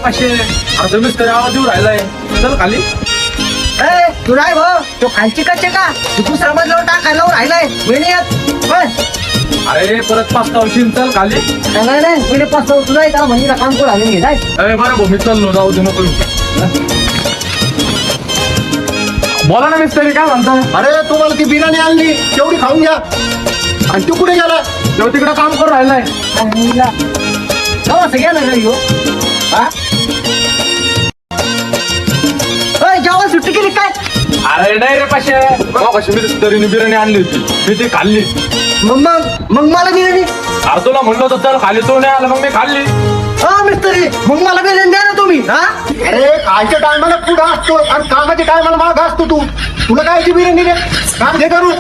पाचशे अर्ध मिस्त्री आवाज येऊ राहिलाय. चल खाली. तू नाही भाऊ तो खालची कच्चे का तू दुसरा मजल्यावर टाकायला राहिलाय मी नाही येत. अरे परत पाचता वर्षी चल खाली. नाही मी पाच तुला का म्हणजे काम करू आले घे जाय. अरे बरं भाऊ मी चाललो जाऊ दे नको. बोला ना मिस्त्री काय म्हणता. अरे तुम्हाला ती बिर्याणी आणली तेवढी खाऊन घ्या. आणि तू कुठे गेला. तो तिकडं काम करू राहिलाय. गेला रे ह्यो. जेव्हा सुट्टी केली काय. अरे नाही रे पाचशे कशी मी तरीने बिर्याणी आणली होती मी ती खाल्ली. मग मला बिर्याणी. अरे तुला म्हणलं होतं चल खाली तू नाही आला मग मी खाल्ली. मिस्त्री मग मला बिर्याणी द्या ना तुम्ही. अरे खायच्या टायमाला पुढं असतो आणि कामाच्या टायमाला माग असतो तू. तुला काय ती बिर्याणी रे काम घे करू.